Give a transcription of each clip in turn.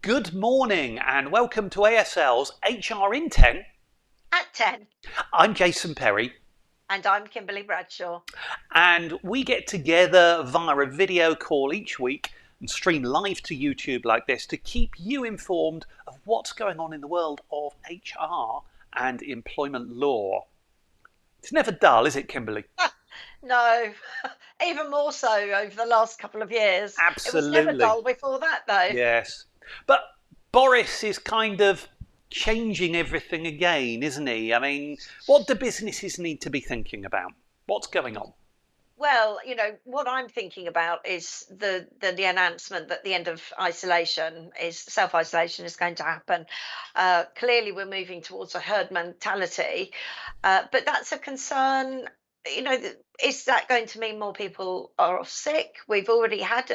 Good morning and welcome to ASL's HR in 10. At 10. I'm Jason Perry And I'm Kimberly Bradshaw. and we get together via a video call each week and stream live to YouTube like this to keep you informed of what's going on in the world of HR and employment law. It's never dull, is it, Kimberly? No, even more so over the last couple of years. It was never Absolutely. dull before that, though. Yes. But Boris is kind of changing everything again, isn't he? I mean, what do businesses need to be thinking about? What's going on? Well, what I'm thinking about is the announcement that the end of self-isolation is going to happen. Clearly, we're moving towards a herd mentality, but that's a concern. Is that going to mean more people are off sick? We've already had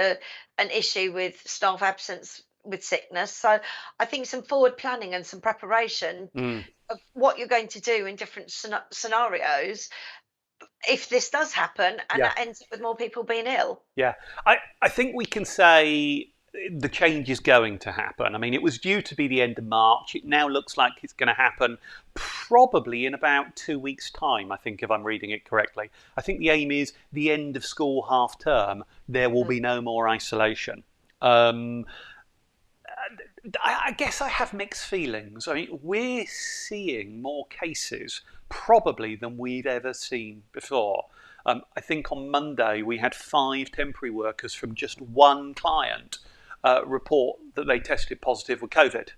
an issue with staff absence with sickness, so I think some forward planning and some preparation Mm, of what you're going to do in different scenarios if this does happen and yeah, that ends up with more people being ill. yeah. I think we can say the change is going to happen. I mean, it was due to be the end of March. It now looks like it's going to happen probably in about 2 weeks' time, I think, if I'm reading it correctly. I think the aim is the end of school half term, there will Mm. be no more isolation. Um, I guess I have mixed feelings. I mean, we're seeing more cases probably than we've ever seen before. I think on Monday we had 5 temporary workers from just one client report that they tested positive with COVID.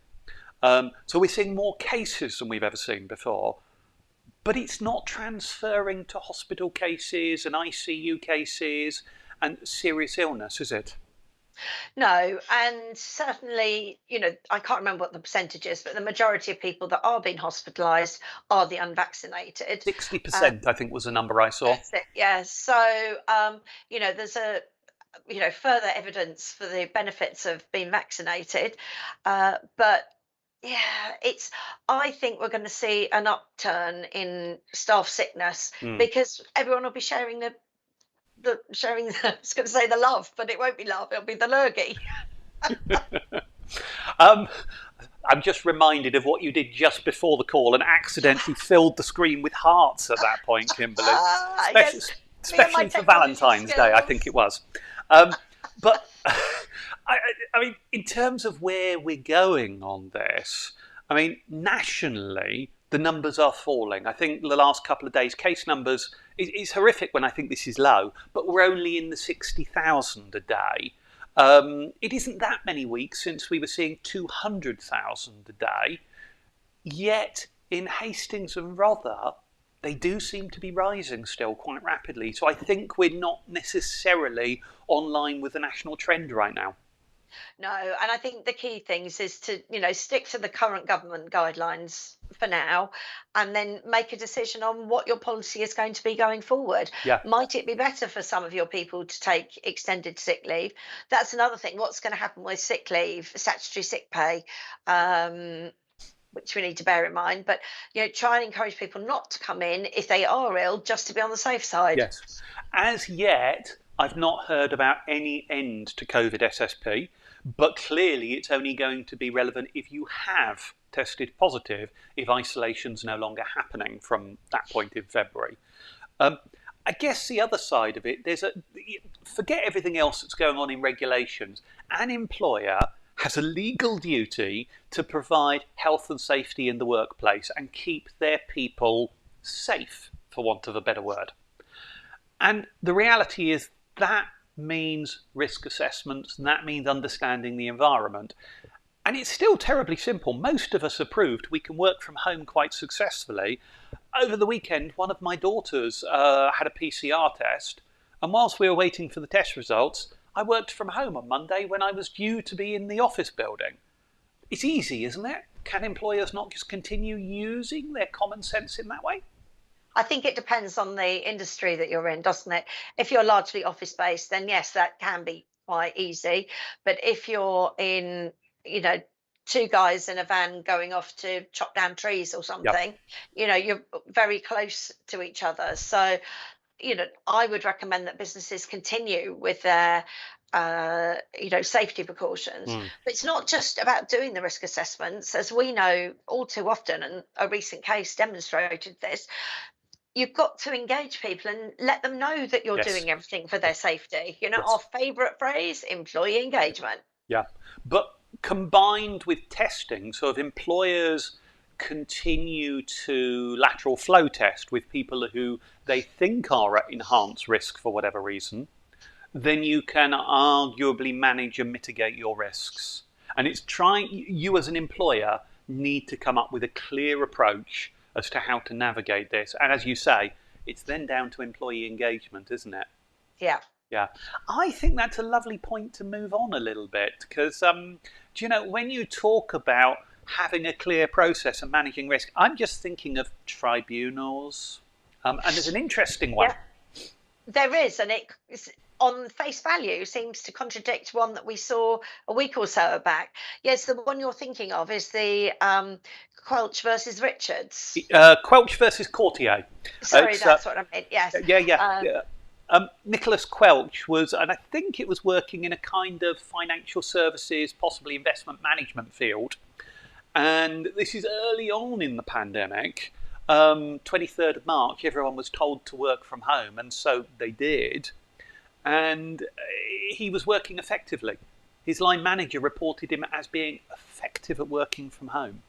So we're seeing more cases than we've ever seen before. But it's not transferring to hospital cases and ICU cases and serious illness, is it? No, and certainly, I can't remember what the percentage is, but the majority of people that are being hospitalised are the unvaccinated. Sixty Uh, percent, I think, was the number I saw. that's it, yeah. So, there's further evidence for the benefits of being vaccinated, but yeah, I think we're going to see an upturn in staff sickness Mm. because everyone will be sharing I was going to say the love, but it won't be love, it'll be the lurgy. Um, I'm just reminded of what you did just before the call and accidentally filled the screen with hearts at that point, Kimberly. Especially, Yes, me and my especially for technology Valentine's Day, I think skills. it was. Um, but I mean, in terms of where we're going on this, I mean, nationally, the numbers are falling. I think the last couple of days, case numbers is horrific when I think this is low, but we're only in the 60,000 a day. It isn't that many weeks since we were seeing 200,000 a day, yet in Hastings and Rother, they do seem to be rising still quite rapidly. So I think we're not necessarily online with the national trend right now. No, and I think the key things is to, stick to the current government guidelines for now and then make a decision on what your policy is going to be going forward. Yeah, Might it be better for some of your people to take extended sick leave? That's another thing. What's going to happen with sick leave, statutory sick pay? Which we need to bear in mind, but try and encourage people not to come in if they are ill, just to be on the safe side. yes. As yet, I've not heard about any end to COVID SSP, but clearly it's only going to be relevant if you have tested positive, if isolation's no longer happening from that point in February. Um, I guess the other side of it, forget everything else that's going on in regulations. An employer has a legal duty to provide health and safety in the workplace and keep their people safe, for want of a better word. And the reality is that means risk assessments, and that means understanding the environment. And it's still terribly simple. Most of us have proved we can work from home quite successfully. Over the weekend, one of my daughters had a PCR test, and whilst we were waiting for the test results, I worked from home on Monday when I was due to be in the office building. It's easy, isn't it? Can employers not just continue using their common sense in that way? I think it depends on the industry that you're in, doesn't it? If you're largely office based, then yes, that can be quite easy. But if you're in, you know, two guys in a van going off to chop down trees or Yep. something, you're very close to each other. So, I would recommend that businesses continue with their safety precautions. Mm. But it's not just about doing the risk assessments, as we know all too often, and a recent case demonstrated this. You've got to engage people and let them know that you're Yes. doing everything for their safety. Our Yes. favourite phrase, employee engagement. Yeah. But combined with testing, so if employers continue to lateral flow test with people who they think are at enhanced risk for whatever reason, then you can arguably manage and mitigate your risks. And it's you as an employer need to come up with a clear approach as to how to navigate this. And as you say, it's then down to employee engagement, isn't it? Yeah. Yeah, I think that's a lovely point to move on a little bit because, do you know, when you talk about having a clear process and managing risk, I'm just thinking of tribunals. And there's an interesting one. Yeah, there is, and it on face value seems to contradict one that we saw a week or so back. Yes, the one you're thinking of is the Quelch versus Richards. Quelch versus Courtier. Sorry, that's what I meant. Yes. Yeah. Nicholas Quelch was, and I think it was working in a kind of financial services, possibly investment management field. And this is early on in the pandemic. 23rd of March, everyone was told to work from home, and so they did. And he was working effectively. His line manager reported him as being effective at working from home.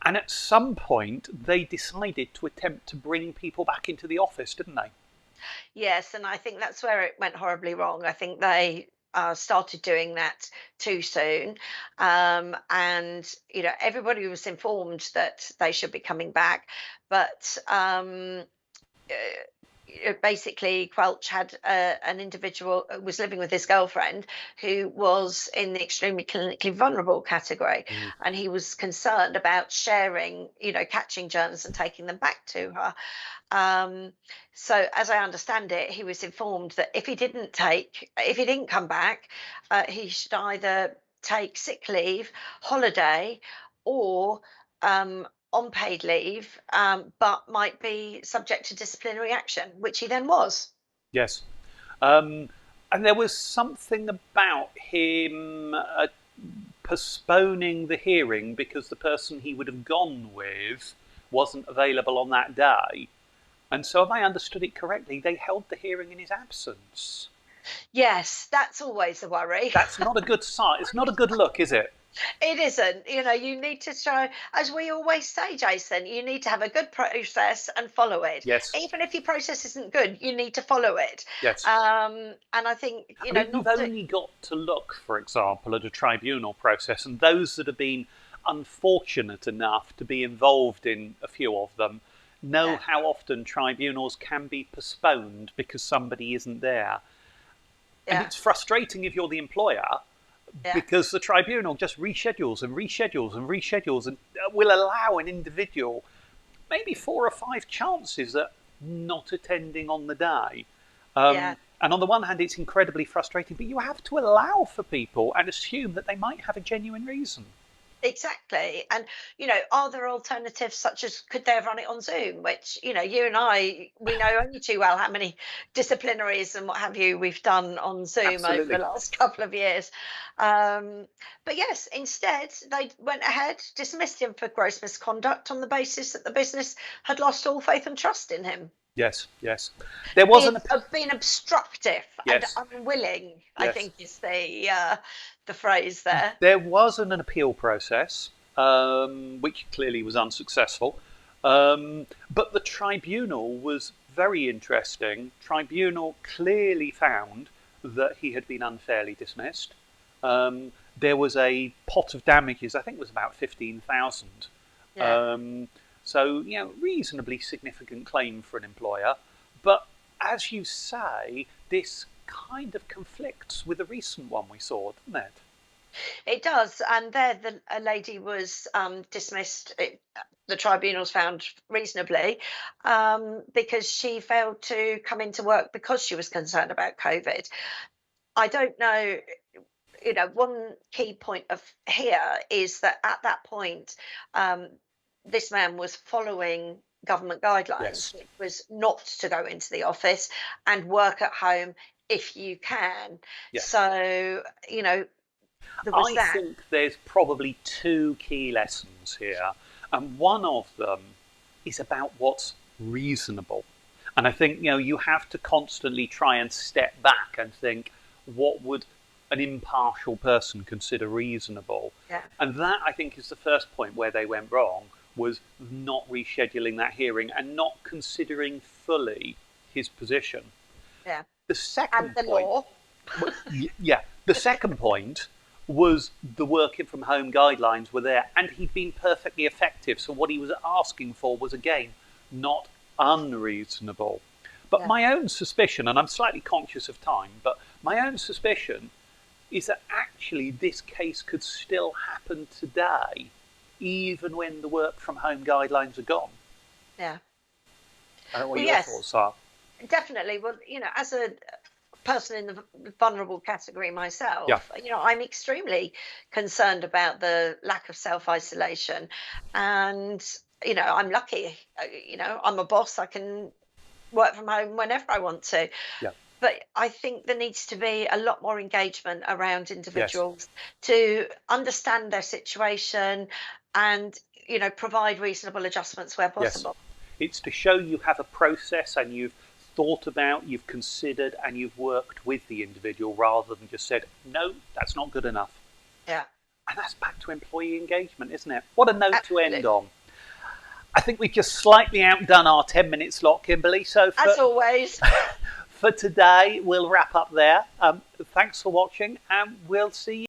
And at some point, they decided to attempt to bring people back into the office, didn't they? Yes, and I think that's where it went horribly wrong. I think they started doing that too soon, and everybody was informed that they should be coming back, but basically Quelch had an individual who was living with his girlfriend who was in the extremely clinically vulnerable category, and he was concerned about sharing, catching germs and taking them back to her. So as I understand it, he was informed that if he didn't come back, he should either take sick leave, holiday, or unpaid leave, but might be subject to disciplinary action, which he then was. Yes. And there was something about him postponing the hearing because the person he would have gone with wasn't available on that day. And so, if I understood it correctly, they held the hearing in his absence. Yes, that's always a worry. That's not a good sign. It's not a good look, is it? It isn't. You need to try, as we always say, Jason, you need to have a good process and follow it. Yes. Even if your process isn't good, you need to follow it. Yes. And I think, you've only got to look, for example, at a tribunal process, and those that have been unfortunate enough to be involved in a few of them know how often tribunals can be postponed because somebody isn't there. And it's frustrating if you're the employer because the tribunal just reschedules and reschedules and reschedules and will allow an individual maybe 4 or 5 chances at not attending on the day. And on the one hand, it's incredibly frustrating, but you have to allow for people and assume that they might have a genuine reason. Exactly. And, are there alternatives such as could they have run it on Zoom, which, you and I, we know only too well how many disciplinaries and what have you we've done on Zoom over the last couple of years. But yes, instead, they went ahead, dismissed him for gross misconduct on the basis that the business had lost all faith and trust in him. Yes. There wasn't being obstructive and unwilling, I think is the phrase there. There wasn't an appeal process, which clearly was unsuccessful. But the tribunal was very interesting. Tribunal clearly found that he had been unfairly dismissed. There was a pot of damages, I think it was about 15,000. So, reasonably significant claim for an employer. But as you say, this kind of conflicts with the recent one we saw, doesn't it? It does. And there, a lady was dismissed. The tribunals found reasonably because she failed to come into work because she was concerned about COVID. I don't know. One key point of here is that at that point, this man was following government guidelines, which was not to go into the office and work at home if you can. Yes. So, there was I that. think there's probably two key lessons here, and one of them is about what's reasonable. And I think you have to constantly try and step back and think, what would an impartial person consider reasonable? Yeah. And that, I think, is the first point where they went wrong, was not rescheduling that hearing and not considering fully his position. Yeah. The second And the point, law. yeah, the second point was the working from home guidelines were there, and he'd been perfectly effective. So what he was asking for was, again, not unreasonable. But Yeah. my own suspicion, and I'm slightly conscious of time, but my own suspicion is that actually this case could still happen today, even when the work from home guidelines are gone. Yeah. I don't know what Well, your yes, thoughts are. definitely. Well, as a person in the vulnerable category myself, Yeah. I'm extremely concerned about the lack of self-isolation. And, I'm lucky, I'm a boss, I can work from home whenever I want to. Yeah. But I think there needs to be a lot more engagement around Yes. individuals to understand their situation and, provide reasonable adjustments where Yes. possible. It's to show you have a process and you've thought about, you've considered, and you've worked with the individual rather than just said, no, that's not good enough. Yeah. And that's back to employee engagement, isn't it? What a note Absolutely. to end on. I think we've just slightly outdone our 10-minute slot, Kimberly. So As always. for today, we'll wrap up there. Thanks for watching, and we'll see you.